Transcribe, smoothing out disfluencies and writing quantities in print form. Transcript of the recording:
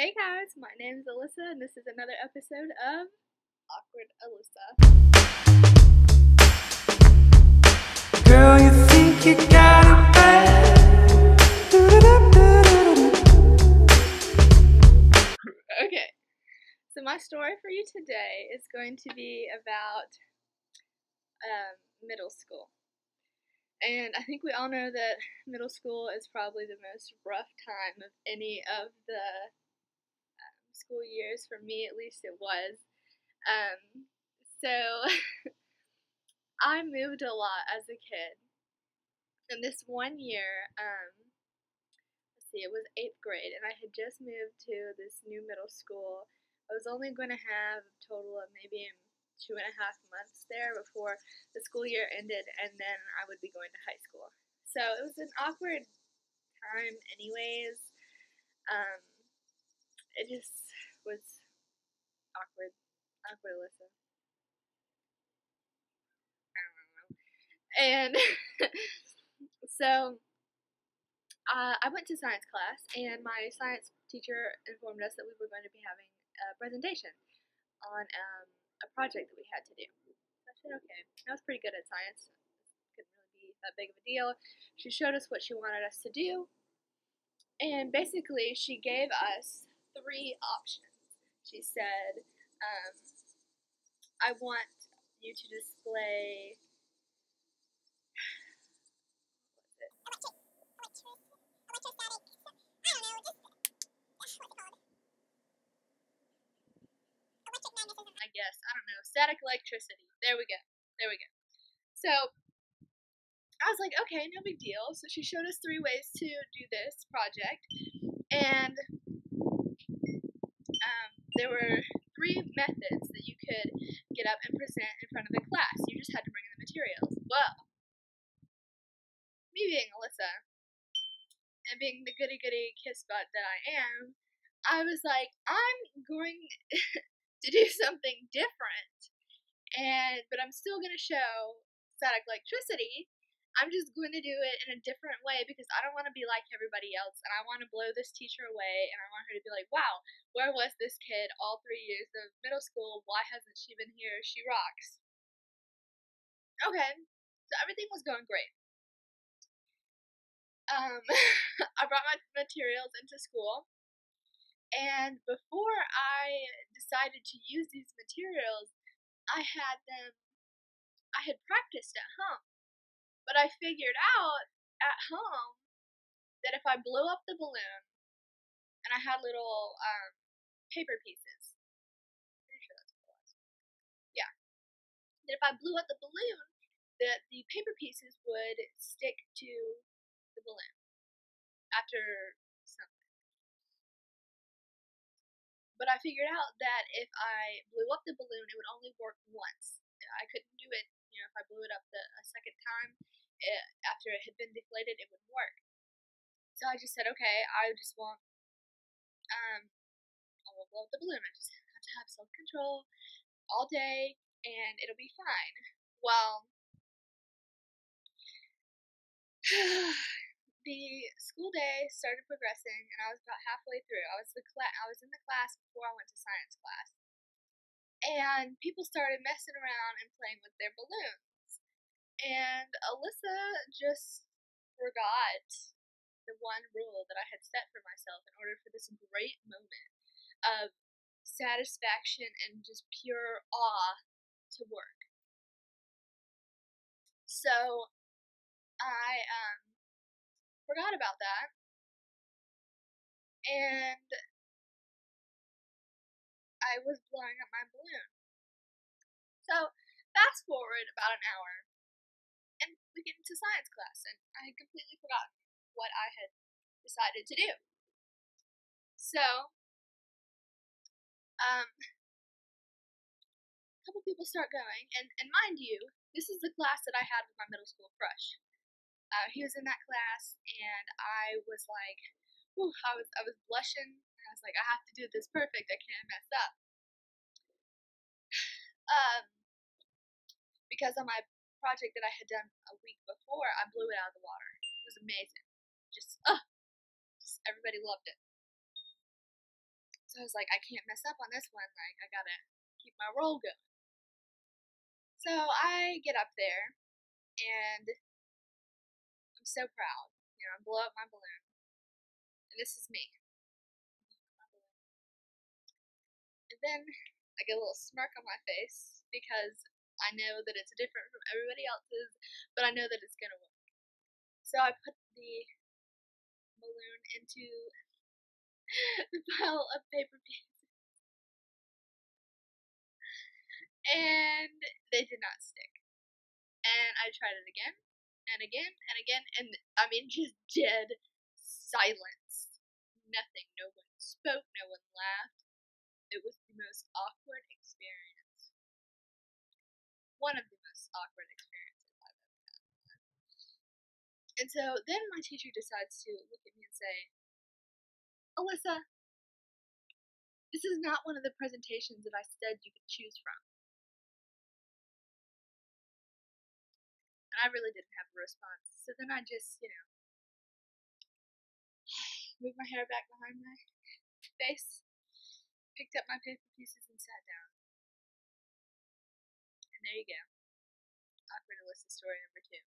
Hey guys, my name's Alyssa, and this is another episode of Awkward Alyssa. Girl, you think you got it bad. Okay, so my story for you today is going to be about middle school. And I think we all know that middle school is probably the most rough time of any of the school years. For me, at least, it was. So I moved a lot as a kid. And this one year, it was 8th grade, and I had just moved to this new middle school. I was only going to have a total of maybe 2.5 months there before the school year ended, and then I would be going to high school. So it was an awkward time anyways. It just was awkward, Alyssa. I don't know. And so I went to science class, and my science teacher informed us that we were going to be having a presentation on a project that we had to do. So I said, okay. I was pretty good at science. Couldn't really be that big of a deal. She showed us what she wanted us to do, and basically she gave us 3 options. She said, I want you to display I guess. I don't know. Static electricity. There we go. So I was like, okay, no big deal. So she showed us 3 ways to do this project, and there were 3 methods that you could get up and present in front of the class. You just had to bring in the materials. Well, me being Alyssa and being the goody kiss butt that I am, I was like, I'm going to do something different, but I'm still going to show static electricity. I'm just going to do it in a different way because I don't want to be like everybody else, and I want to blow this teacher away, and I want her to be like, wow, where was this kid all 3 years of middle school? Why hasn't she been here? She rocks. Okay, so everything was going great. I brought my materials into school, and before I decided to use these materials, I had practiced at home. But I figured out at home that if I blew up the balloon, and I had little paper pieces, pretty sure that's what it was. Yeah, that if I blew up the balloon, that the paper pieces would stick to the balloon after something. But I figured out that if I blew up the balloon, it would only work once. I couldn't do it, if I blew it up a second time, after it had been deflated, it wouldn't work. So I just said, okay, I won't blow up the balloon. I just have to have self-control all day, and it'll be fine. Well, the school day started progressing, and I was about halfway through. I was in the class before I went to science class, and people started messing around and playing with their balloons. And Alyssa just forgot the one rule that I had set for myself in order for this great moment of satisfaction and just pure awe to work. So I forgot about that, and I was blowing up my balloon. So fast forward about an hour, and we get into science class, and I had completely forgotten what I had decided to do. So a couple people start going, and mind you, this is the class that I had with my middle school crush. He was in that class, and I was like, whew, I was blushing, and I was like, I have to do this perfect. I can't mess up. Because on my project that I had done a week before, I blew it out of the water. It was amazing. Just everybody loved it. So I was like, I can't mess up on this one. Like, I gotta keep my roll going. So I get up there, and I'm so proud. I blow up my balloon, and this is me. And then I get a little smirk on my face because I know that it's different from everybody else's, but I know that it's gonna work. So I put the balloon into the pile of paper pieces, and they did not stick. And I tried it again, and again, and again, and I mean, just dead silence. Nothing. No one spoke, no one laughed. It was the most awkward experience. One of the most awkward experiences I've ever had. And so then my teacher decides to look at me and say, Alyssa, this is not one of the presentations that I said you could choose from. And I really didn't have a response. So then I just, moved my hair back behind my face, picked up my paper pieces, and sat down. And there you go. Awkward Alyssa story number 2.